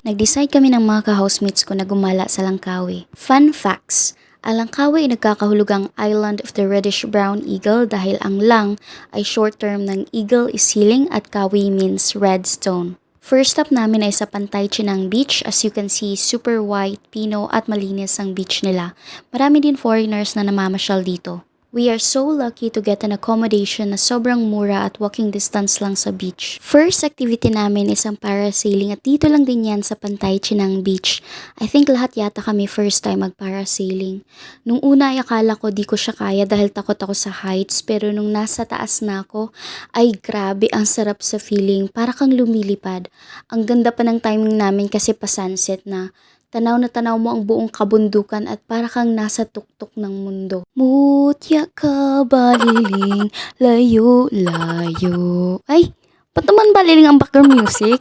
Nag-decide kami ng mga ka-housemates ko na gumala sa Langkawi. Fun facts! Ang Langkawi ay nagkakahulugang Island of the Reddish-Brown Eagle dahil ang lang ay short term ng eagle is healing at kawi means red stone. First stop namin ay sa Pantay Chinang Beach. As you can see, super white, pino at malinis ang beach nila. Marami din foreigners na namamasyal dito. We are so lucky to get an accommodation na sobrang mura at walking distance lang sa beach. First activity namin is ang parasailing at dito lang din yan sa Pantay Chinang Beach. I think lahat yata kami first time mag-parasailing. Nung una ay akala ko di ko siya kaya dahil takot ako sa heights, pero nung nasa taas na ako, ay grabe ang sarap sa feeling, para kang lumilipad. Ang ganda pa ng timing namin kasi pa sunset na. Tanaw na tanaw mo ang buong kabundukan at para kang nasa tuktok ng mundo. Mutya ka baliling, layo-layo. Ay, ba't naman baliling ang background music?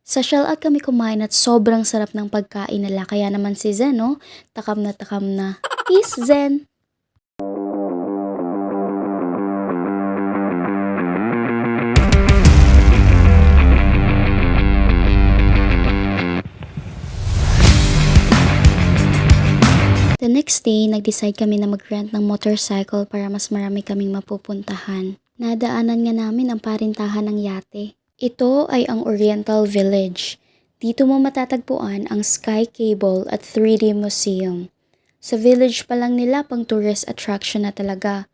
Sa shell out kami kumain at sobrang sarap ng pagkain nila. Kaya naman si Zen, no? Takam na takam na. Peace, Zen! The next day, nag-decide kami na mag-rent ng motorcycle para mas marami kaming mapupuntahan. Nadaanan nga namin ang parintahan ng yate. Ito ay ang Oriental Village. Dito mo matatagpuan ang Sky Cable at 3D Museum. Sa village pa lang nila pang tourist attraction na talaga.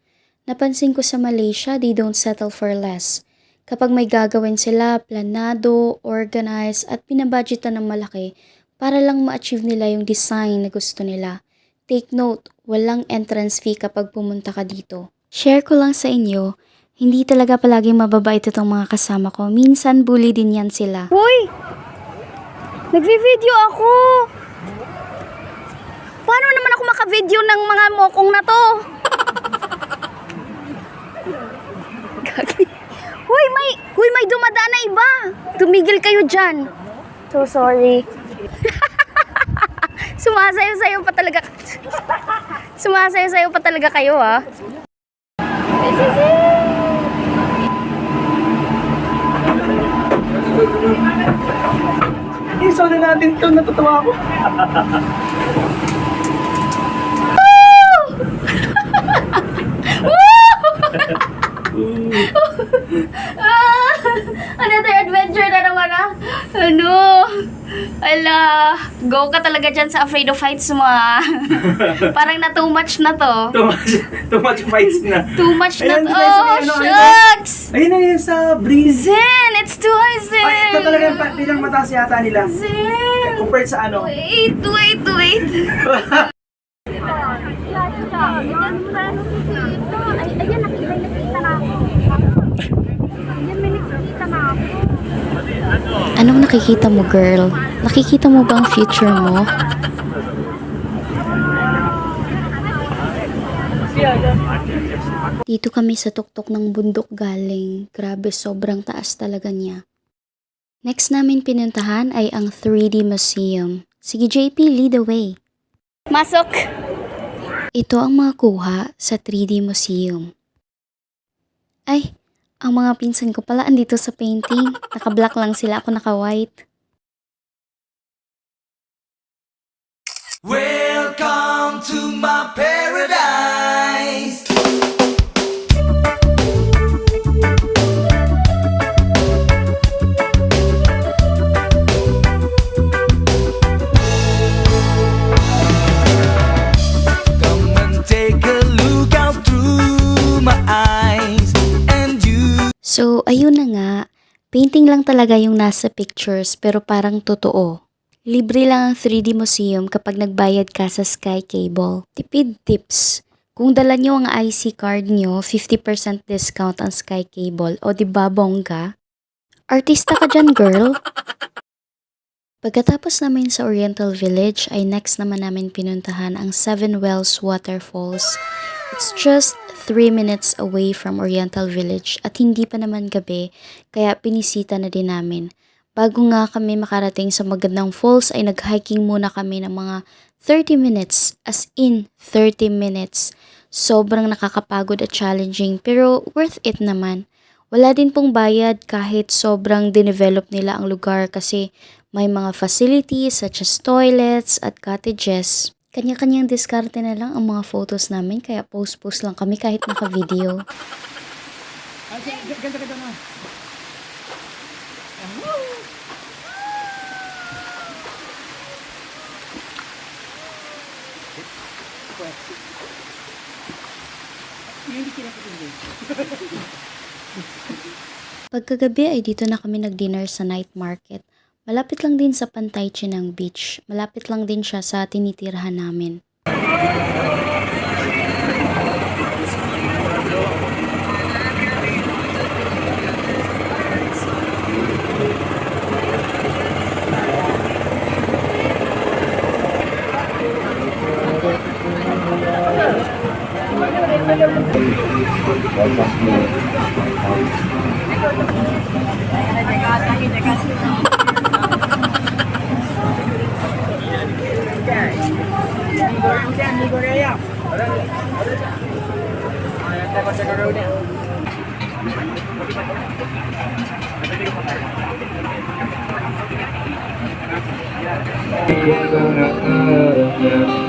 Napansin ko sa Malaysia, they don't settle for less. Kapag may gagawin sila, planado, organized at pinabudgetan ng malaki para lang ma-achieve nila yung design na gusto nila. Take note, walang entrance fee kapag pumunta ka dito. Share ko lang sa inyo, hindi talaga palaging mababait itong mga kasama ko. Minsan bully din yan sila. Hoy! Nagvi-video ako! Paano naman ako maka-video ng mga mokong na to? Hoy, may dumadaan na iba! Tumigil kayo dyan! So sorry. Sumasayo-sayo pa talaga. Sumasayo-sayo pa talaga kayo, ha? This is it! Isaw na natin ito, natutuwa ako. Another adventure na naman, ha? Ano? Ala, go ka talaga dyan sa Afraid of Heights mo, ha? Parang na too much na to. Too much fights na. Too much na Ayan, to. guys, Oh, ano, shucks! Ayun na yun sa breeze. Zen, it's too high, Zen! Ay, ito talaga yung pinang mataas yata nila. Zen! Compared sa ano. Wait. Ayan, nakita na ako. Ayan, may nakikita na ako. Anong nakikita mo, girl? Nakikita mo ba ang future mo? Dito kami sa tuktok ng bundok galing. Grabe, sobrang taas talaga niya. Next namin pinuntahan ay ang 3D Museum. Sige JP, lead the way. Masok! Ito ang mga kuha sa 3D Museum. Ay, ang mga pinsan ko pala andito sa painting. Naka-black lang sila, ako naka-white. Welcome to my paradise. Come and take a look out through my eyes, and you. So, ayun na nga. Painting lang talaga yung nasa pictures pero parang totoo. Libre lang ang 3D Museum kapag nagbayad ka sa Sky Cable. Tipid tips. Kung dala nyo ang IC card nyo, 50% discount ang Sky Cable. O diba bongga? Artista ka dyan, girl. Pagkatapos namin sa Oriental Village, ay next naman namin pinuntahan ang Seven Wells Waterfalls. It's just 3 minutes away from Oriental Village at hindi pa naman gabi, kaya pinisita na din namin. Bago nga kami makarating sa magandang falls ay nag-hiking muna kami ng mga 30 minutes, as in 30 minutes. Sobrang nakakapagod at challenging pero worth it naman. Wala din pong bayad kahit sobrang dinevelop nila ang lugar kasi may mga facilities such as toilets at cottages. Kanya-kanyang diskarte na lang ang mga photos namin kaya post-post lang kami kahit naka-video. Ganda na. Pagkagabi ay dito na kami nag-dinner sa night market. Malapit lang din sa Pantay Chinang Beach. Malapit lang din siya sa tinitirahan namin.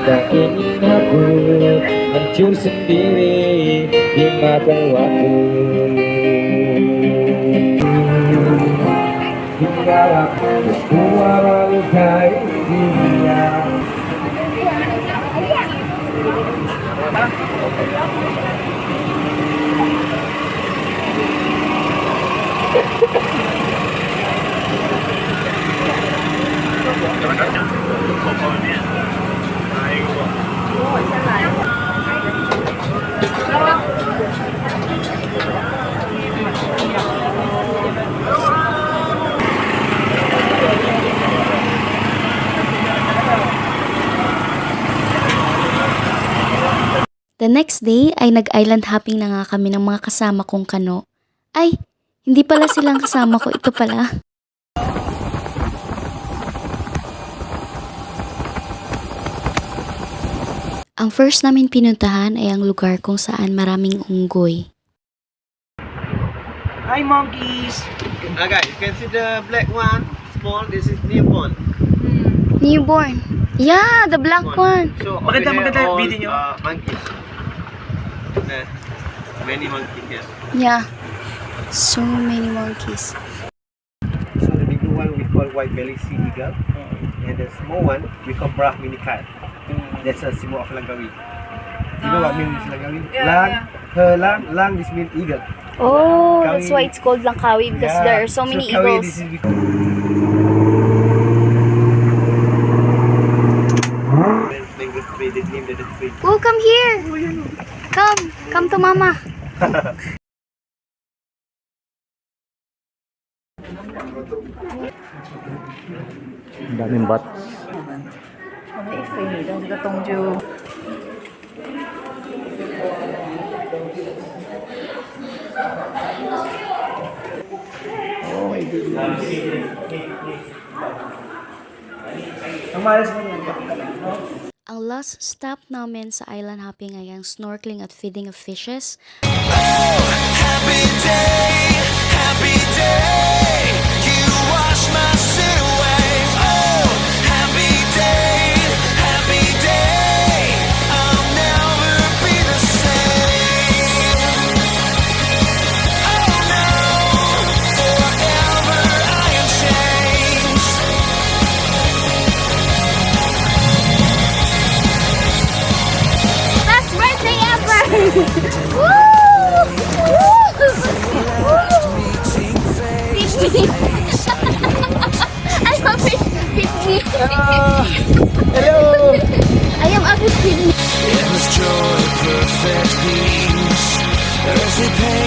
Tak ingin aku hancur sendiri di mata waktu. Tinggal aku semua melukai dunia. The next day ay nag-island hopping na nga kami ng mga kasama kong kano. Ay, hindi pala silang kasama ko, ito pala. Ang first namin pinuntahan ay ang lugar kung saan maraming unggoy. Hi, monkeys! Okay, you can see the black one, small, this is newborn. Newborn. Yeah, the black one. So, Maganda, over maganda here all, video nyo. monkeys. Many monkeys here. Yeah. So many monkeys. So the big one we call white belly sea eagle, and the small one we call black mini cat. That's a symbol of Langkawi. You know what means Langkawi? Her lang this means eagle. Oh, Langkawi. that's why it's called Langkawi because there are so many Kawi, eagles. this is Oh, come here. Come to mama. Daming bat. Ang malas mo yan. Ang last stop namin sa island hopping ay ang snorkeling at feeding of fishes. Happy day, you wash my sin away. Oh, happy day, I'll never be the same. Oh no, forever I am changed. Best birthday ever. I'm a fish. Hello! I am a fish. Endless joy, perfect peace. Earthly pain.